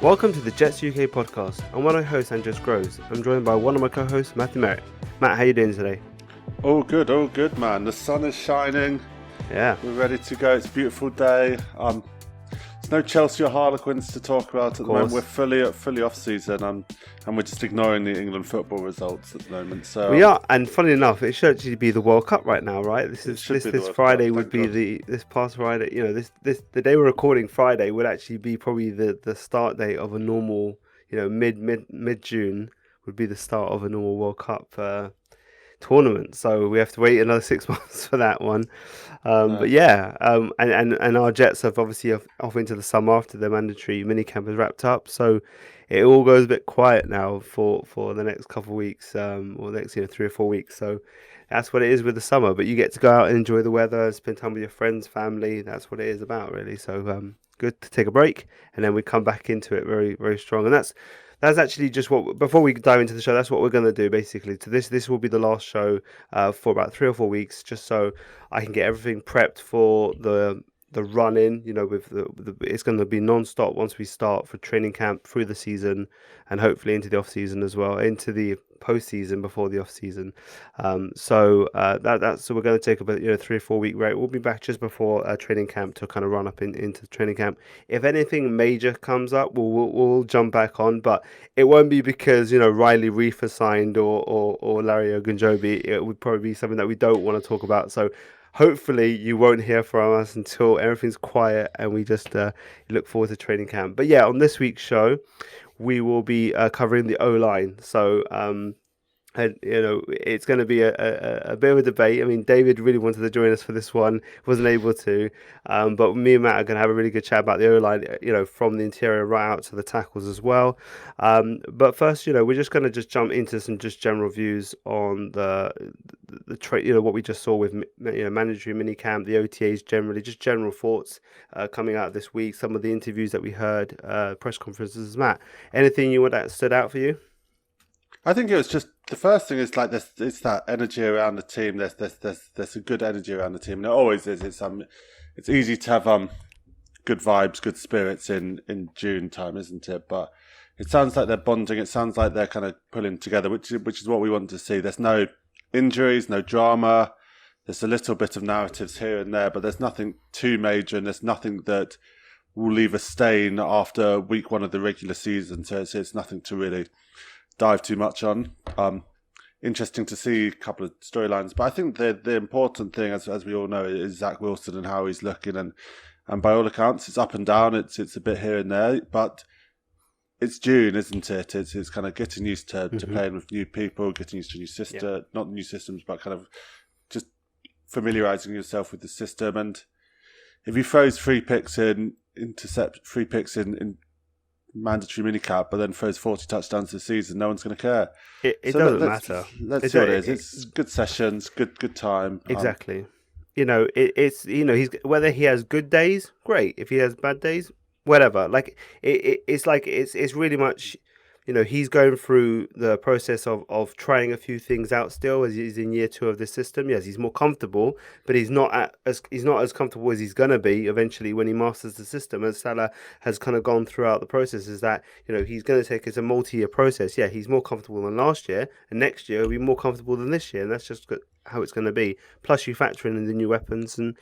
Welcome to the Jets UK podcast. I'm one of your hosts, Andres Groves. I'm joined by one of my co-hosts, Matthew Merrett. Matt, how you doing today? All good, man. The sun is shining. Yeah. We're ready to go. It's a beautiful day. There's no Chelsea or Harlequins to talk about at the moment. We're fully off season, and we're just ignoring the England football results at the moment. So we are, and funny enough, it should actually be the World Cup right now, right? This Friday would be this past Friday. You know, this the day we're recording Friday would actually be probably the start date of a normal. You know, mid June would be the start of a normal World Cup tournament, so we have to wait another 6 months for that one. But yeah, and our Jets have obviously off into the summer after their mandatory minicamp is wrapped up, so it all goes a bit quiet now for the next couple of weeks, or next 3 or 4 weeks. So that's what it is with the summer. But you get to go out and enjoy the weather, spend time with your friends, family. That's what it is about, really. So good to take a break, and then we come back into it very, very strong. And that's actually just what, before we dive into the show, that's what we're going to do basically. So this will be the last show for about 3 or 4 weeks, just so I can get everything prepped for the run in. You know, with it's going to be non-stop once we start for training camp through the season, and hopefully into the off season as well, into the post-season before the off-season. So we're going to take about 3 or 4 week break. We'll be back just before training camp to kind of run up into training camp. If anything major comes up, we'll jump back on, but it won't be because Riley Reef has signed or Larry Ogunjobi. It would probably be something that we don't want to talk about. So hopefully you won't hear from us until everything's quiet and we just look forward to training camp. But yeah, on this week's show, we will be covering the O-line. So, and it's going to be a bit of a debate. I mean, David really wanted to join us for this one, wasn't able to. But me and Matt are going to have a really good chat about the O-line, from the interior right out to the tackles as well. But first, we're just going to jump into some just general views on the what we just saw with mandatory minicamp, the OTAs generally, just general thoughts coming out this week. Some of the interviews that we heard, press conferences. Matt, anything that stood out for you? I think it was just the first thing is like it's that energy around the team. There's a good energy around the team, and it always is. It's easy to have good vibes, good spirits in June time, isn't it? But it sounds like they're bonding. It sounds like they're kind of pulling together, which is what we want to see. There's no injuries, no drama. There's a little bit of narratives here and there, but there's nothing too major, and there's nothing that will leave a stain after week 1 of the regular season. So it's nothing to really dive too much on. Interesting to see a couple of storylines, but I think the important thing, as we all know, is Zach Wilson and how he's looking, and by all accounts, it's up and down. It's a bit here and there, but it's June, isn't it? It's kind of getting used to playing with new people, getting used to new system, not new systems, but kind of just familiarizing yourself with the system. And if he throws free picks in mandatory minicap, but then throws 40 touchdowns this season, no one's going to care. It doesn't matter. That's what it is. It's good sessions, good time. Exactly. It's he's whether he has good days, great. If he has bad days, whatever. Like it's really much. He's going through the process of trying a few things out still as he's in year 2 of this system. Yes, he's more comfortable, but he's not as comfortable as he's gonna be eventually when he masters the system. As Salah has kind of gone throughout the process, is that he's going to take it's a multi-year process. Yeah, he's more comfortable than last year, and next year he'll be more comfortable than this year, and that's just how it's going to be. Plus, you factor in the new weapons and.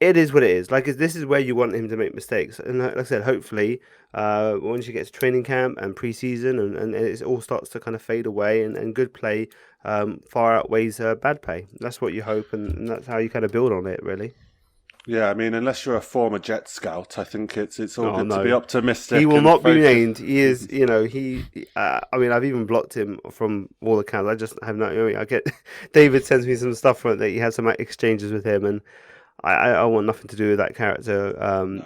It is what it is. Like, this is where you want him to make mistakes. And like I said, hopefully, once you get to training camp and pre-season and it all starts to kind of fade away and good play far outweighs bad play. That's what you hope, and that's how you kind of build on it, really. Yeah, I mean, unless you're a former Jet scout, I think it's all good to be optimistic. He will not be named. He is, I mean, I've even blocked him from all accounts. I just have not. I get David sends me some stuff from it that he had some exchanges with him, and I want nothing to do with that character.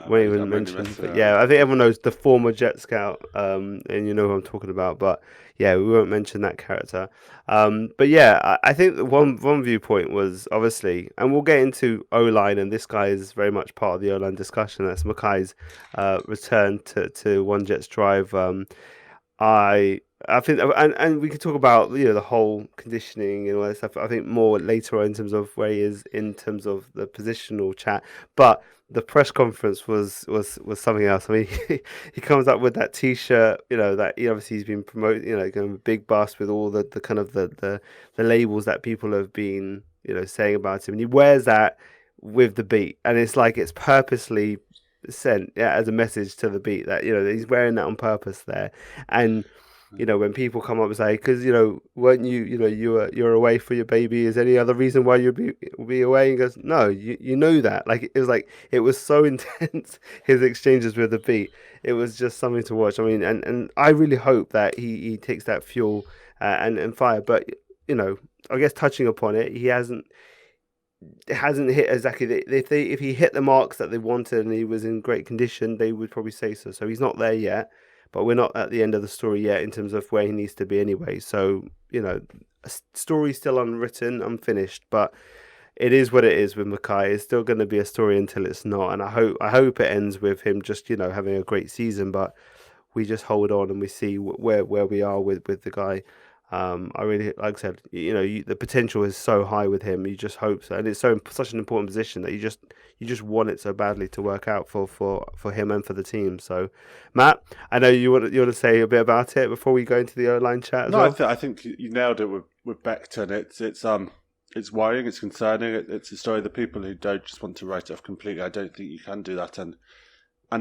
Won't even mention. But yeah, I think everyone knows the former Jet Scout, and you know who I'm talking about. But yeah, we won't mention that character. But yeah, I think one viewpoint was obviously, and we'll get into O-line, and this guy is very much part of the O-line discussion. That's Makai's return to One Jets Drive. I I think, and we could talk about the whole conditioning and all that stuff. I think more later on in terms of where he is in terms of the positional chat. But the press conference was something else. I mean, he comes up with that T-shirt, that obviously he's been promoting, going big bust with all the kind of the labels that people have been saying about him, and he wears that with the beat, and it's like it's purposely sent as a message to the beat that that he's wearing that on purpose there. And when people come up and say, because weren't you're away for your baby, is any other reason why you'd be away? And he goes, no, you know that. Like it was so intense, his exchanges with the beat. It was just something to watch. I mean, and I really hope that he takes that fuel and fire. But I guess touching upon it, it hasn't hit exactly. If he hit the marks that they wanted and he was in great condition, they would probably say so. So he's not there yet, but we're not at the end of the story yet in terms of where he needs to be anyway. So a story still unwritten, unfinished, but it is what it is with Mackay. It's still going to be a story until it's not, and I hope it ends with him just having a great season. But we just hold on and we see where we are with the guy. I really, like I said, the potential is so high with him. You just hope so, and it's such an important position that you just want it so badly to work out for him and for the team. So, Matt, I know you want to say a bit about it before we go into the O-line chat as well. I think you nailed it with Beckton. It's worrying, it's concerning. It's a story of the people who don't just want to write it off completely. I don't think you can do that, and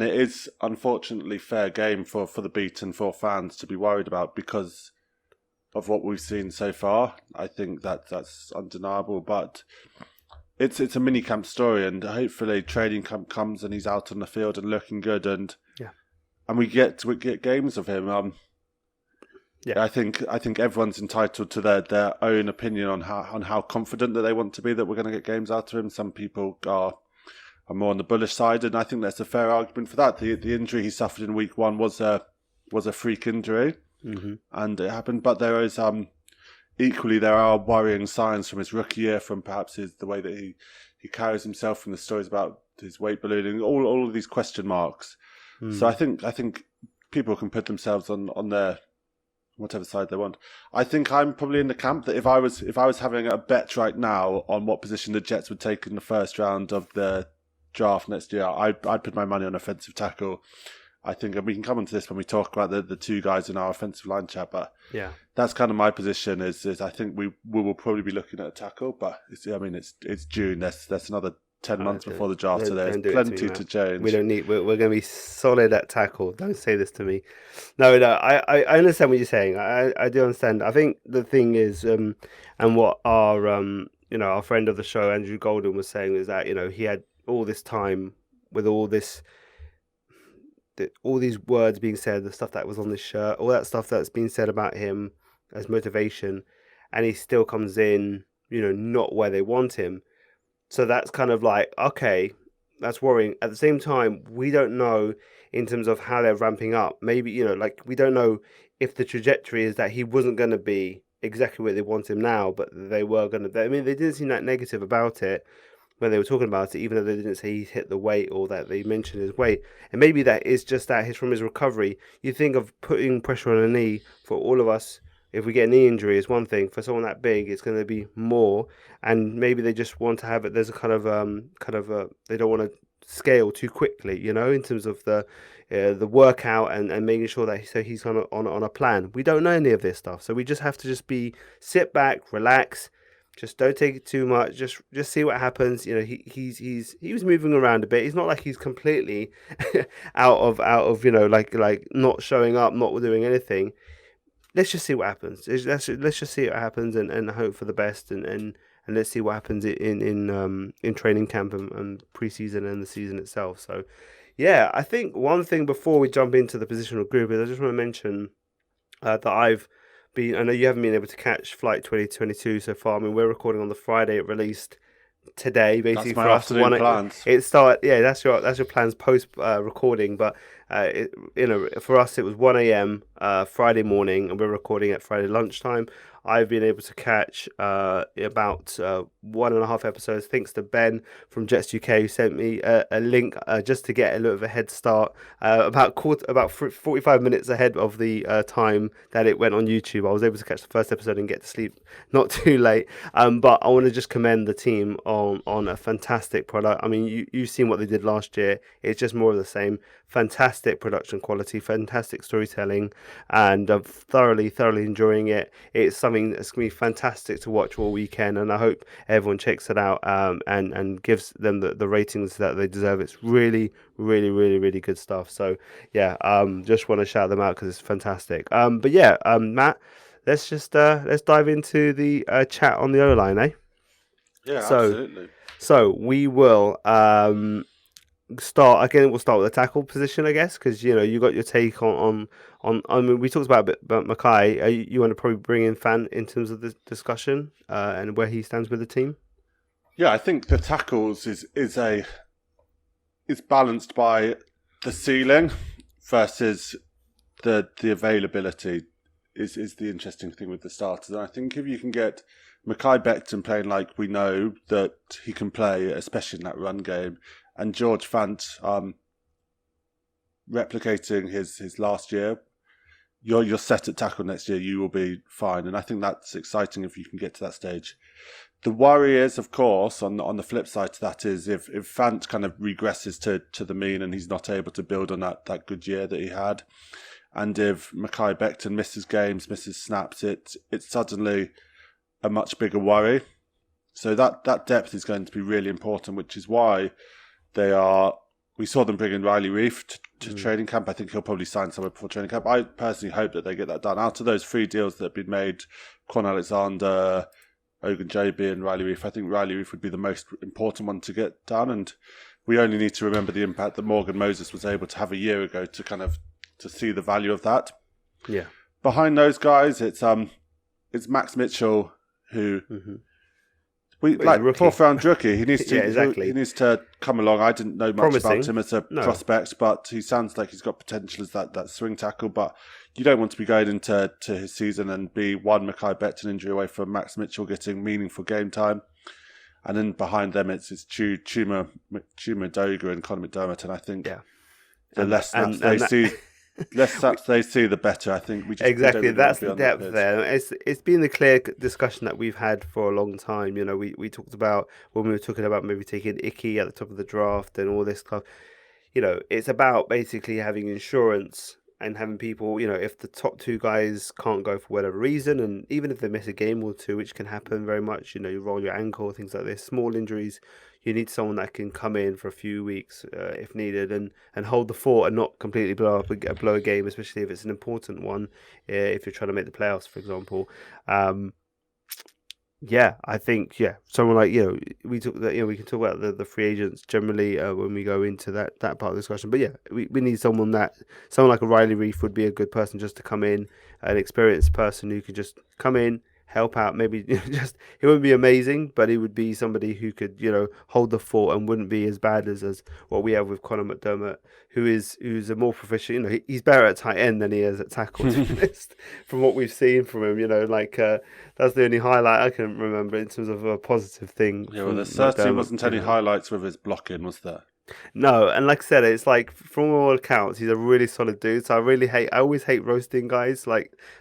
it is unfortunately fair game for the beat and for fans to be worried about because of what we've seen so far. I think that's undeniable, but it's a mini camp story, and hopefully training camp comes and he's out on the field and looking good, and we get games of him. I think everyone's entitled to their own opinion on how confident that they want to be that we're going to get games out of him. Some people are more on the bullish side, and I think there's a fair argument for that. The injury he suffered in week 1 was a freak injury. Mm-hmm. And it happened, but there is equally there are worrying signs from his rookie year, from perhaps the way that he carries himself, from the stories about his weight ballooning, all of these question marks. So I think people can put themselves on their whatever side they want. I think I'm probably in the camp that if I was having a bet right now on what position the Jets would take in the first round of the draft next year, I'd put my money on offensive tackle. I think, and we can come on to this when we talk about the two guys in our offensive line chat, but that's kind of my position. Is I think we will probably be looking at a tackle, but it's June. That's another 10 months before the draft, so there's plenty to change. We don't need. We're going to be solid at tackle. Don't say this to me. No. I understand what you're saying. I do understand. I think the thing is, and what our our friend of the show Andrew Golden was saying is that he had all this time with all these words being said, the stuff that was on this shirt, all that stuff that's been said about him as motivation, and he still comes in, not where they want him. So that's kind of like, okay, that's worrying. At the same time, we don't know in terms of how they're ramping up. Maybe, we don't know if the trajectory is that he wasn't going to be exactly where they want him now, but they were going to. I mean, they didn't seem that negative about it when they were talking about it, even though they didn't say he hit the weight or that they mentioned his weight. And maybe that is just that from his recovery. You think of putting pressure on a knee for all of us. If we get a knee injury, is one thing. For someone that big, it's going to be more. And maybe they just want to have it. There's a kind of they don't want to scale too quickly, in terms of the workout and making sure that he's on a plan. We don't know any of this stuff, so we just have to sit back, relax. Just don't take it too much. Just see what happens. He was moving around a bit. He's not like he's completely out of like not showing up, not doing anything. Let's just see what happens. Let's just see what happens and hope for the best and let's see what happens in training camp and preseason and the season itself. So yeah, I think one thing before we jump into the positional group is I just want to mention that I know you haven't been able to catch Flight 2022 so far. I mean, we're recording on the Friday. It released today, basically. That's my afternoon plans. That's your plans post recording. But for us, it was 1 a.m. Friday morning, and we're recording at Friday lunchtime. I've been able to catch about 1.5 episodes, thanks to Ben from Jets UK, who sent me a link just to get a little bit of a head start, about 45 minutes ahead of the time that it went on YouTube. I was able to catch the first episode and get to sleep not too late. But I want to just commend the team on a fantastic product. I mean, you've seen what they did last year. It's just more of the same. Fantastic production quality, fantastic storytelling, and I'm thoroughly enjoying it. It's something that's going to be fantastic to watch all weekend, and I hope everyone checks it out and gives them the ratings that they deserve. It's really good stuff. So yeah, just want to shout them out because it's fantastic. But yeah, Matt, let's dive into the chat on the O-line, eh? Yeah, absolutely. So we will start again. We'll start with the tackle position, I guess, because you got your take on. I mean, we talked about a bit about Mackay. You want to probably bring in Fant in terms of the discussion and where he stands with the team. Yeah, I think the tackles is balanced by the ceiling versus the availability is the interesting thing with the starters. And I think if you can get Mackay Beckton playing like we know that he can play, especially in that run game, and George Fant replicating his last year, you're set at tackle next year. You will be fine, and I think that's exciting if you can get to that stage. The worry is, of course, on the flip side to that is if Fant kind of regresses to the mean and he's not able to build on that good year that he had, and if Mackay Beckton misses games, misses snaps, it's suddenly a much bigger worry. So that depth is going to be really important, which is why we saw them bring in Riley Reef to training camp. I think he'll probably sign somewhere before training camp. I personally hope that they get that done. Out of those 3 deals that have been made, Quan Alexander, Ogunjobi and Riley Reef, I think Riley Reef would be the most important one to get done. And we only need to remember the impact that Morgan Moses was able to have a year ago to see the value of that. Yeah. Behind those guys, it's Max Mitchell who... Mm-hmm. Fourth round rookie. He needs to. Exactly. He needs to come along. I didn't know much about him as a prospect, but he sounds like he's got potential as that swing tackle. But you don't want to be going into his season and be one Mackay Beckton injury away from Max Mitchell getting meaningful game time, and then behind them it's Chuma Doga and Conor McDermott. And I think the less snaps they see, the better. I think exactly that's the depth there. It's been the clear discussion that we've had for a long time. We talked about when we were talking about maybe taking Icky at the top of the draft and all this stuff. It's about basically having insurance and having people. If the top 2 guys can't go for whatever reason, and even if they miss a game or 2, which can happen very much. You roll your ankle, things like this, small injuries. You need someone that can come in for a few weeks if needed and hold the fort and not completely blow a game, especially if it's an important one. If you're trying to make the playoffs, for example. I think someone like we talk that we can talk about the free agents generally when we go into that part of the discussion. But we need someone like a Riley Reef would be a good person just to come in, an experienced person who could just come in, help out. Maybe just he wouldn't be amazing, but he would be somebody who could hold the fort and wouldn't be as bad as what we have with Conor McDermott, who's a more proficient. He's better at tight end than he is at tackle. To be honest, from what we've seen from him, that's the only highlight I can remember in terms of a positive thing. Yeah, well, there certainly wasn't any highlights with his blocking, was there? No, and like I said, it's like from all accounts, he's a really solid dude. So I always hate roasting guys,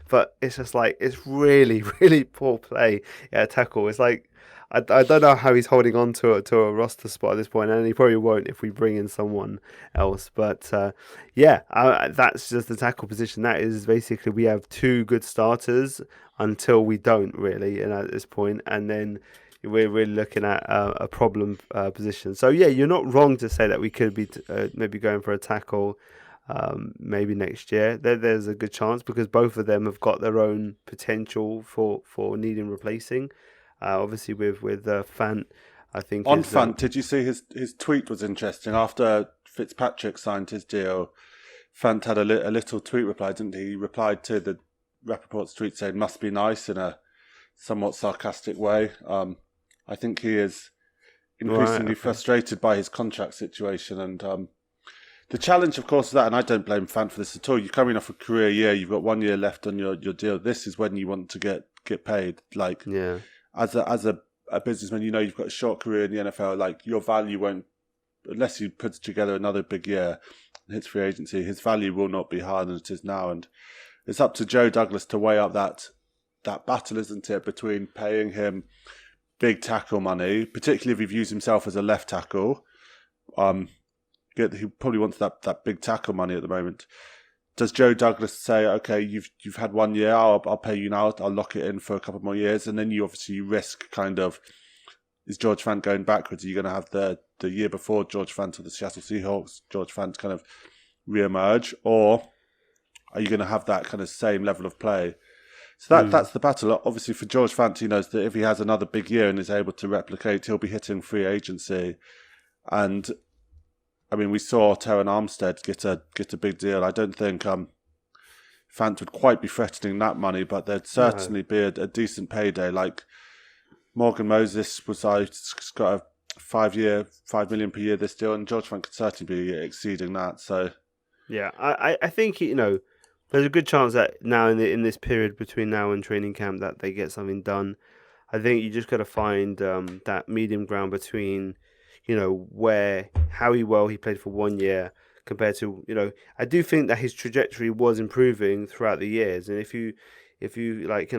but it's just like it's really poor play at tackle. It's like I don't know how he's holding on to a roster spot at this point, and he probably won't if we bring in someone else. But that's just the tackle position. That is basically we have 2 good starters until we don't really, and at this point, and then we're really looking at a problem position. So you're not wrong to say that we could be maybe going for a tackle maybe next year. There's a good chance because both of them have got their own potential for needing replacing. Obviously with Fant, I think on Fant, did you see his tweet was interesting after Fitzpatrick signed his deal? Fant had a little tweet reply, didn't he? He replied to the Rappaport's tweet saying "must be nice" in a somewhat sarcastic way. I think he is increasingly frustrated by his contract situation. And the challenge, of course, is that, and I don't blame Fant for this at all, you're coming off a career year, you've got 1 year left on your deal. This is when you want to get get paid. Like Yeah. as a businessman, you know you've got a short career in the NFL. Like your value won't, unless he puts together another big year and hits free agency, his value will not be higher than it is now. And it's up to Joe Douglas to weigh up that battle, isn't it, between paying him big tackle money, particularly if he views himself as a left tackle. He probably wants that big tackle money at the moment. Does Joe Douglas say, okay, you've had 1 year, I'll pay you now, I'll lock it in for a couple more years, and then you obviously risk kind of, is George Fant going backwards? Are you going to have the year before George Fant or the Seattle Seahawks, George Fant kind of re-emerge, or are you going to have that kind of same level of play? So that's the battle. Obviously for George Fant, he knows that if he has another big year and is able to replicate, he'll be hitting free agency. And I mean, we saw Terran Armstead get a big deal. I don't think Fant would quite be threatening that money, but there'd certainly be a decent payday. Like Morgan Moses got a 5 million per year this deal, and George Fant could certainly be exceeding that. So yeah, I think there's a good chance that now in this period between now and training camp that they get something done. I think you just got to find that medium ground between, how well he played for 1 year compared to, I do think that his trajectory was improving throughout the years. And if you like, I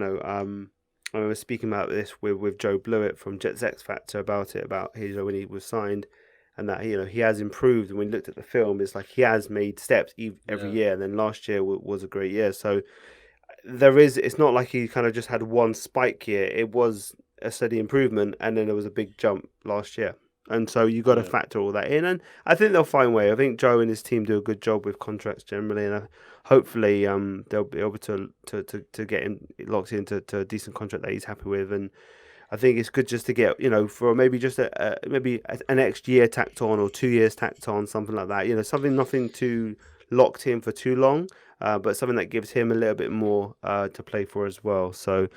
remember speaking about this with Joe Blewett from Jets X Factor about his, when he was signed, and that, he has improved. And when you looked at the film, it's like he has made steps every year. And then last year was a great year. So it's not like he kind of just had one spike year. It was a steady improvement. And then there was a big jump last year. And so you got to factor all that in. And I think they'll find a way. I think Joe and his team do a good job with contracts generally. And hopefully they'll be able to get him locked into a decent contract that he's happy with. And I think it's good just to get, for maybe just maybe an extra year tacked on or 2 years tacked on, something like that. Something nothing too locked in for too long, but something that gives him a little bit more to play for as well. So,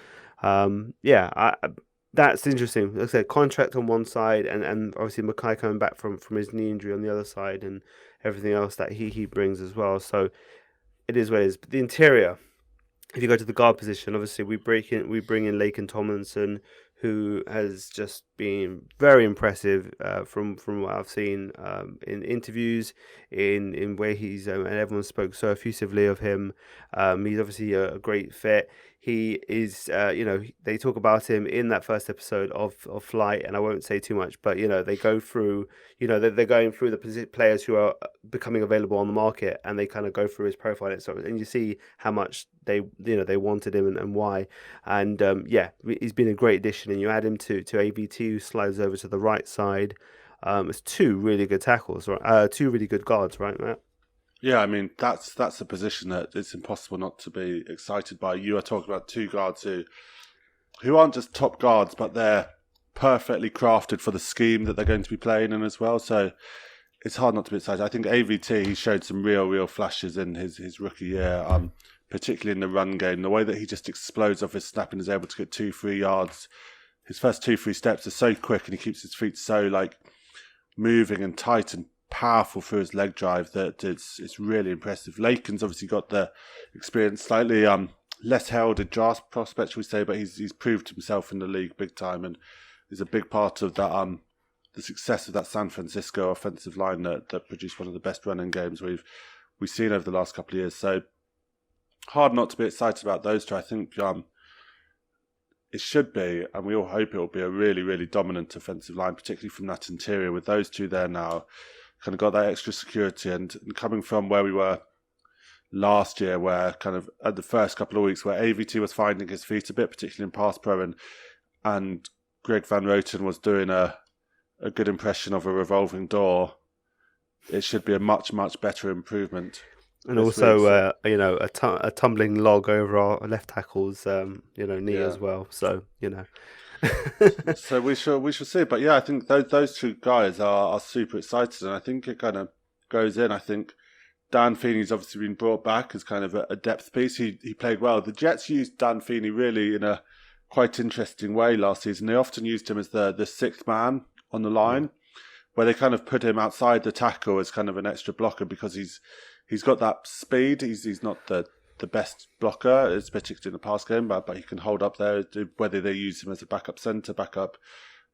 that's interesting. Like I said, contract on one side, and obviously Mackay coming back from his knee injury on the other side, and everything else that he brings as well. So it is what it is. But the interior, if you go to the guard position, obviously we bring in Laken Tomlinson, who has just been very impressive from what I've seen in interviews, in where he's and everyone spoke so effusively of him. He's obviously a great fit. He is, they talk about him in that first episode of Flight, and I won't say too much, but they go through, they're going through the players who are becoming available on the market, and they kind of go through his profile and you see how much they wanted him and why. And he's been a great addition. And you add him to AVT, who slides over to the right side. It's two really good tackles, right? Two really good guards, right, Matt? Yeah, I mean, that's a position that it's impossible not to be excited by. You are talking about two guards who aren't just top guards, but they're perfectly crafted for the scheme that they're going to be playing in as well. So it's hard not to be excited. I think AVT, he showed some real flashes in his rookie year, particularly in the run game. The way that he just explodes off his snap and is able to get 2-3 yards. His first 2-3 steps are so quick, and he keeps his feet so moving and tight and powerful through his leg drive that it's really impressive. Laken's obviously got the experience, slightly less heralded draft prospect, shall we say, but he's proved himself in the league big time, and is a big part of that the success of that San Francisco offensive line that produced one of the best running games we've seen over the last couple of years. So hard not to be excited about those two. I think it should be, and we all hope it will be, a really dominant offensive line, particularly from that interior with those two there now. Kind of got that extra security, and coming from where we were last year, where kind of at the first couple of weeks where AVT was finding his feet a bit, particularly in pass pro, and Greg Van Roten was doing a good impression of a revolving door, it should be a much better improvement. And also, a tumbling log over our left tackle's, knee as well. So, So we shall see. But yeah, I think those two guys are super excited, and I think it kind of goes in. I think Dan Feeney's obviously been brought back as kind of a depth piece. He played well. The Jets used Dan Feeney really in a quite interesting way last season. They often used him as the sixth man on the line, where they kind of put him outside the tackle as kind of an extra blocker because he's got that speed. He's not the the best blocker, especially in the pass game, but he can hold up there, whether they use him as a backup centre, backup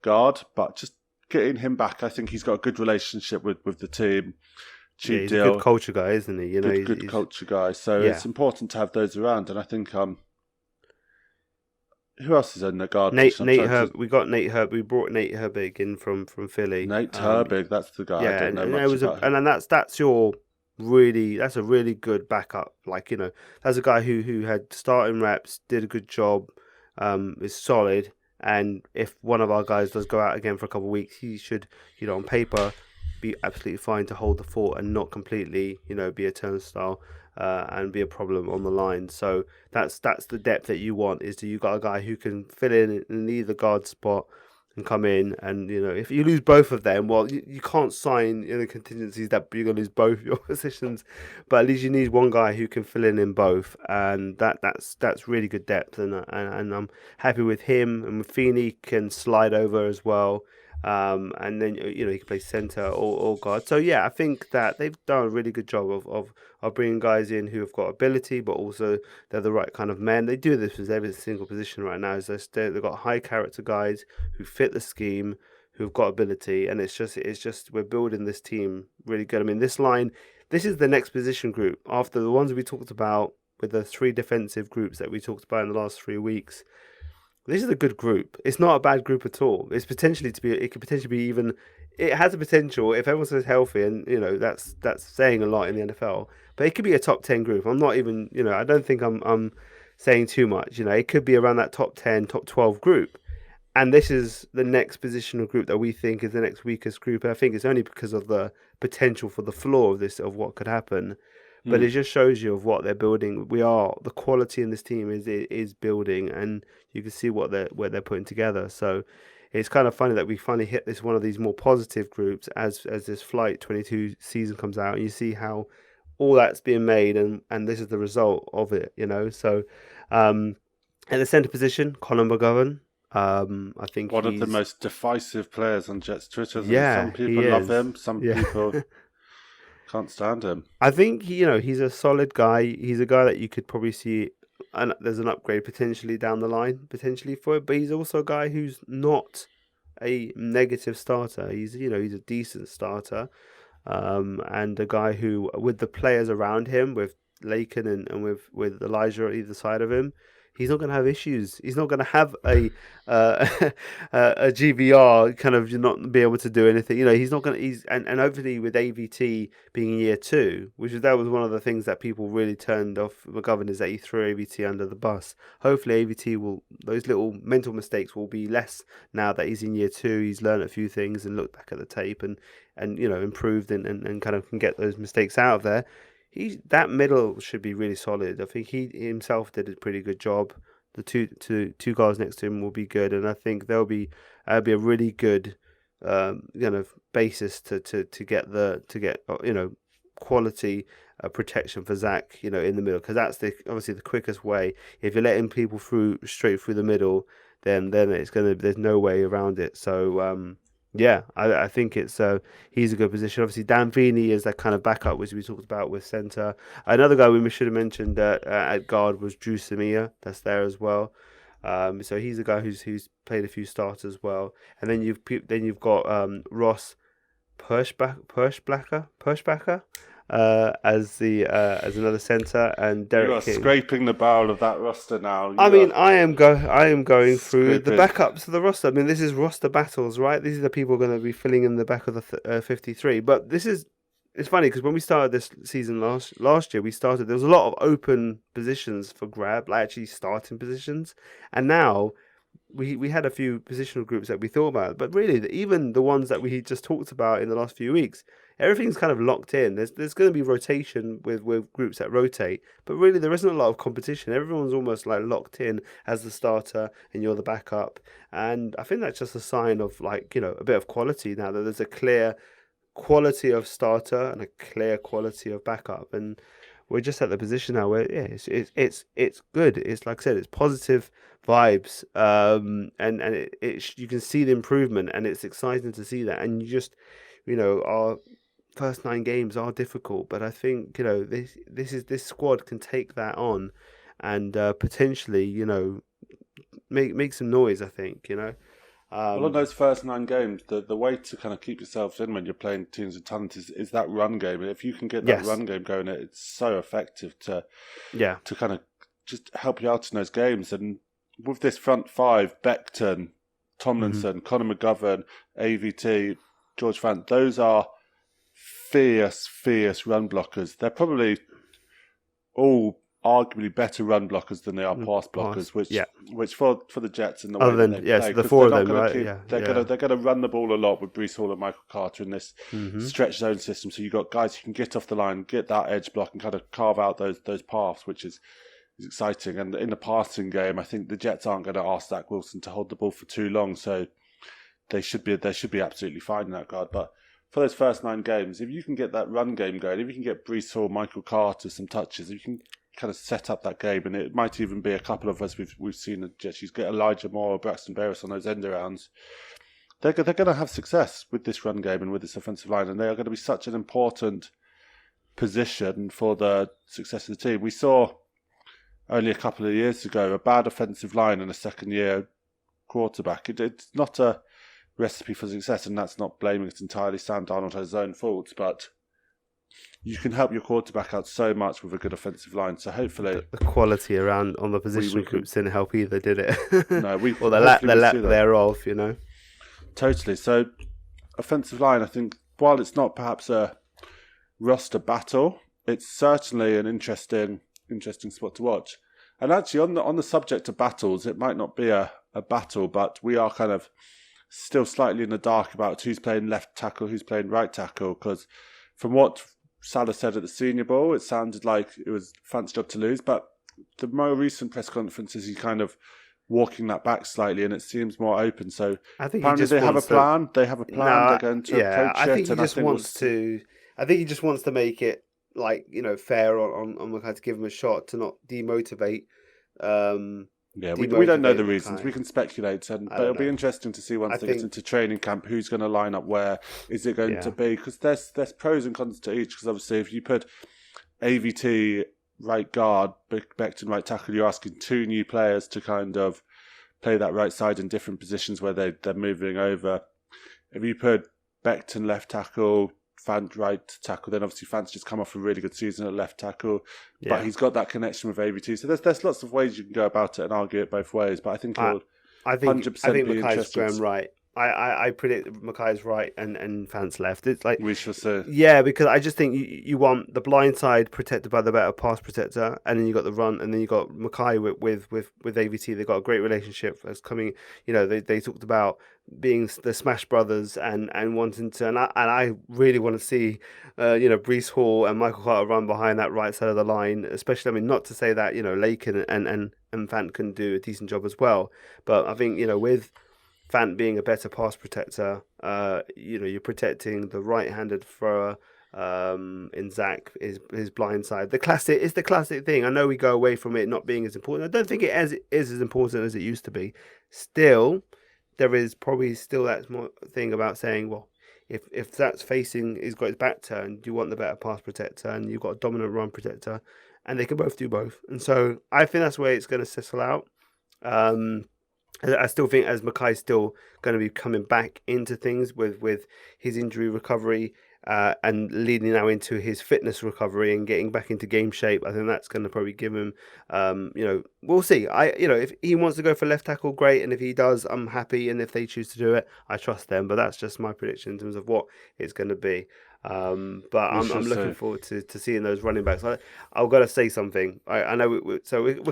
guard. But just getting him back, I think he's got a good relationship with the team. Cheap he's deal. A good culture guy, isn't he? Good culture guy. So it's important to have those around. And I think who else is in the guard? Nate Herb. We got Nate Herb. We brought Nate Herbig in from Philly. Nate Herbig, that's the guy. I don't know much about him. And that's that's a really good backup. Like, that's a guy who had starting reps, did a good job, is solid. And if one of our guys does go out again for a couple of weeks, he should, on paper, be absolutely fine to hold the fort and not completely, be a turnstile and be a problem on the line. So that's the depth that you want, is you got a guy who can fill in either guard spot and come in. And, if you lose both of them, well, you can't sign the contingencies that you're going to lose both your positions. But at least you need one guy who can fill in both. And that's really good depth. And I'm happy with him. And Feeney can slide over as well. And then, he can play centre or guard. So, yeah, I think that they've done a really good job of bringing guys in who have got ability, but also they're the right kind of men. They do this with every single position right now. They've got high character guys who fit the scheme, who've got ability. And it's just we're building this team really good. I mean, this is the next position group after the ones we talked about with the 3 defensive groups that we talked about in the last 3 weeks. This is a good group. It's not a bad group at all. It could potentially be even. It has a potential if everyone's healthy, and that's saying a lot in the NFL. But it could be a top 10 group. I'm not even. I don't think I'm saying too much. It could be around that top 10, top 12 group. And this is the next positional group that we think is the next weakest group. And I think it's only because of the potential for the flaw of what could happen. But it just shows you of what they're building. The quality in this team is building, and you can see what they're putting together. So it's kind of funny that we finally hit this one of these more positive groups as this Flight 22 season comes out, and you see how all that's being made, and this is the result of it. So at the centre position, Colin McGovern. I think one of the most divisive players on Jets Twitter. Some people love him, some people can't stand him. I think he's a solid guy. He's a guy that you could probably see, and there's an upgrade potentially down the line for it. But he's also a guy who's not a negative starter. He's a decent starter, and a guy who, with the players around him, with Laken and with Elijah on either side of him, he's not going to have issues. He's not going to have a GBR kind of not be able to do anything. He's not going to. And hopefully with AVT being in year 2, that was one of the things that people really turned off McGovern, is that he threw AVT under the bus. Hopefully AVT those little mental mistakes will be less now that he's in year 2. He's learned a few things and looked back at the tape and improved and kind of can get those mistakes out of there. That middle should be really solid. I think he himself did a pretty good job. The two guys next to him will be good, and I think there'll be a really good basis to get quality protection for Zach in the middle, because that's obviously the quickest way. If you're letting people straight through the middle, then there's no way around it. So I think he's a good position. Obviously, Dan Feeney is that kind of backup, which we talked about with centre. Another guy we should have mentioned at guard was Drew Samia. That's there as well. So he's a guy who's played a few starts as well. And then you've got Ross Perschbacher as another centre, and Derek You are King. scraping the barrel of that roster now. I am going through the backups of the roster. I mean, this is roster battles, right? These are the people going to be filling in the back of the 53. But it's funny because when we started this season last year, there was a lot of open positions for grab, like actually starting positions, and now we had a few positional groups that we thought about, but really even the ones that we just talked about in the last few weeks, everything's kind of locked in. There's going to be rotation with groups that rotate, but really there isn't a lot of competition. Everyone's almost like locked in as the starter and you're the backup, and I think that's just a sign of a bit of quality now, that there's a clear quality of starter and a clear quality of backup, and we're just at the position now where it's good. It's like I said, it's positive vibes, and you can see the improvement, and it's exciting to see that. And you just are first 9 games are difficult, but I think this squad can take that on, and potentially make some noise. I think Well, on those first 9 games, the way to kind of keep yourself in when you're playing teams with talent is that run game. And if you can get that Yes. run game going, it's so effective to Yeah. kind of just help you out in those games. And with this front five, Beckton, Tomlinson, Conor McGovern, AVT, George Fant, those are fierce run blockers. They're probably all arguably better run blockers than they are pass blockers, which for the Jets and the way that they play, the four of them, right? They're going to run the ball a lot with Breece Hall and Michael Carter in this stretch zone system. So you've got guys who can get off the line, get that edge block, and kind of carve out those paths, which is exciting. And in the passing game, I think the Jets aren't going to ask Zach Wilson to hold the ball for too long, so they should be absolutely fine in that regard. But for those first 9 games, if you can get that run game going, if you can get Breece Hall, Michael Carter some touches, if you can kind of set up that game, and it might even be a couple of us we've seen the Jets get Elijah Moore or Braxton Berrios on those end arounds. They're going to have success with this run game and with this offensive line, and they are going to be such an important position for the success of the team. We saw only a couple of years ago a bad offensive line and a second-year quarterback. It's not a recipe for success, and that's not blaming it entirely. Sam Darnold has his own faults, but you can help your quarterback out so much with a good offensive line. So hopefully the quality around on the position groups didn't help either, did it? No, or the lack thereof, Totally. So offensive line, I think, while it's not perhaps a roster battle, it's certainly an interesting spot to watch. And actually, on the subject of battles, it might not be a battle, but we are kind of still slightly in the dark about who's playing left tackle, who's playing right tackle, because from what Salah said at the Senior Bowl, it sounded like it was Fant's job to lose, but the more recent press conferences, he's kind of walking that back slightly, and it seems more open. So I think apparently they have a plan. They have a plan. They're going to approach I think it. I think he just wants to make it fair on Mackay, to give him a shot, to not demotivate. We don't know the reasons. We can speculate, but it'll be interesting to see once they get into training camp who's going to line up where. Is it going to be? Because there's pros and cons to each. Because obviously, if you put AVT right guard, Beckton right tackle, you're asking 2 new players to kind of play that right side in different positions where they're moving over. If you put Beckton left tackle, Fant right tackle, then obviously Fant's just come off a really good season at left tackle, but he's got that connection with AVT. So there's lots of ways you can go about it and argue it both ways. But I think he'll 100% be Mackay's going right. I predict Mackay's right and Fant's left. It's like we shall see. Yeah, because I just think you want the blind side protected by the better pass protector, and then you got the run, and then you got Mackay with AVT. They've got a great relationship as coming. They talked about being the Smash Brothers and wanting to, and I really want to see Breece Hall and Michael Carter run behind that right side of the line, especially. I mean, not to say that Lakin and Fant can do a decent job as well, but I think with Fant being a better pass protector, you're protecting the right-handed thrower in Zach, his blind side. It's the classic thing. I know we go away from it not being as important. I don't think it is as important as it used to be. Still, there is probably still that more thing about saying, well, if Zach's he's got his back turned, you want the better pass protector, and you've got a dominant run protector, and they can both do both. And so I think that's where it's going to settle out. I still think as Mackay's still going to be coming back into things with his injury recovery and leading now into his fitness recovery and getting back into game shape, I think that's going to probably give him, we'll see. If he wants to go for left tackle, great. And if he does, I'm happy. And if they choose to do it, I trust them. But that's just my prediction in terms of what it's going to be. But I'm looking forward to seeing those running backs. I've got to say something. I know we're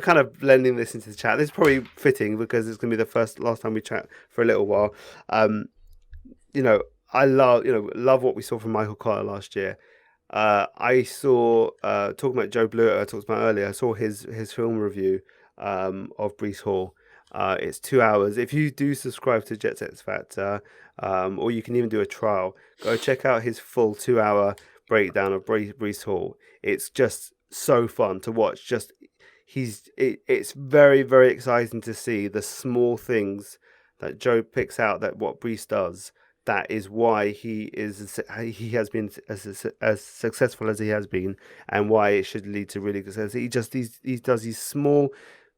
kind of blending this into the chat. This is probably fitting because it's going to be the last time we chat for a little while. I love what we saw from Michael Carter last year. I saw talking about Joe Blue. I talked about earlier. I saw his film review of Breece Hall. It's 2 hours. If you do subscribe to Jets X Factor, or you can even do a trial, go check out his full 2 hour breakdown of Breece Hall. It's just so fun to watch. It's very, very exciting to see the small things that Joe picks out that what Breece does that is why he has been as successful as he has been, and why it should lead to really good success. He does these small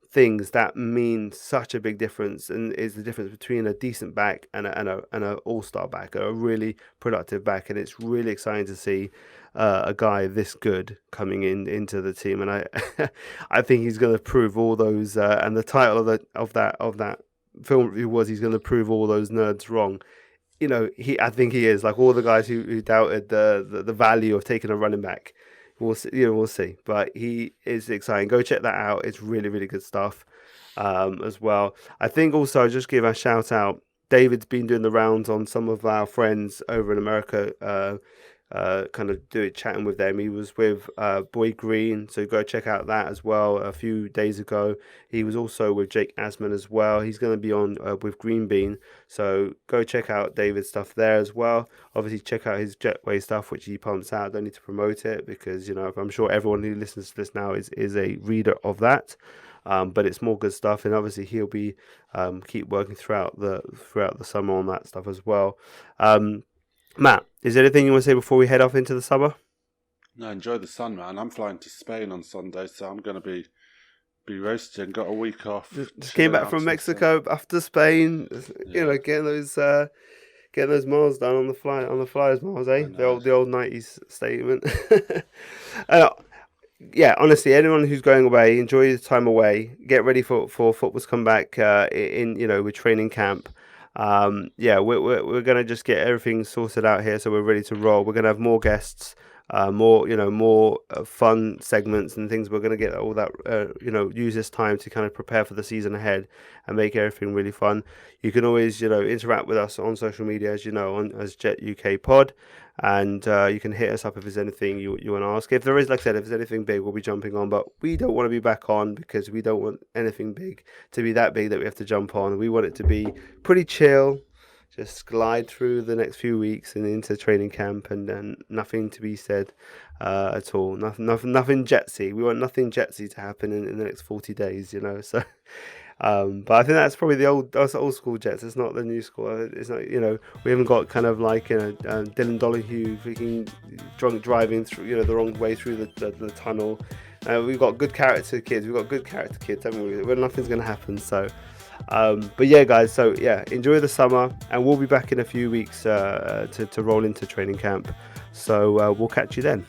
things that mean such a big difference, and is the difference between a decent back and a all-star back, a really productive back. And it's really exciting to see a guy this good coming into the team. And I I think he's going to prove all those. And the title of that film review was, he's going to prove all those nerds wrong. I think he is, like all the guys who doubted the value of taking a running back. We'll see, we'll see. But he is exciting. Go check that out. It's really, really good stuff as well. I think also I'll just give a shout out. David's been doing the rounds on some of our friends over in America, kind of chatting with them. He was with Boy Green, so go check out that as well. A few days ago, he was also with Jake Asman as well. He's going to be on with Green Bean, so go check out David's stuff there as well. Obviously, check out his Jetway stuff, which he pumps out. Don't need to promote it because I'm sure everyone who listens to this now is a reader of that. But it's more good stuff, and obviously he'll be keep working throughout the summer on that stuff as well. Matt, is there anything you want to say before we head off into the summer? No, enjoy the sun, man. I'm flying to Spain on Sunday, so I'm going to be roasting. Got a week off. Just came back from Mexico after Spain. Yeah. Getting those miles done on the flyers miles, eh? The old 90s statement. Yeah, honestly, anyone who's going away, enjoy the time away. Get ready for football's come back with training camp. We're gonna just get everything sorted out here, so we're ready to roll. We're gonna have more guests, more fun segments and things. We're gonna get all that, use this time to kind of prepare for the season ahead and make everything really fun. You can always, interact with us on social media, as Jet UK Pod, and you can hit us up if there's anything you want to ask. If there is, like I said, if there's anything big, we'll be jumping on, but we don't want to be back on because we don't want anything big to be that big that we have to jump on. We want it to be pretty chill, just glide through the next few weeks and into training camp, and then nothing to be said at all. Nothing jetsy. We want nothing jetsy to happen in the next 40 days, so... but I think that's probably the old school Jets. It's not the new school. It's not, we haven't got kind of like, Dylan Donohue freaking drunk driving through, the wrong way through the tunnel. We've got good character kids. Haven't we? Where nothing's going to happen. So, but yeah, guys. So yeah, enjoy the summer, and we'll be back in a few weeks to roll into training camp. So we'll catch you then.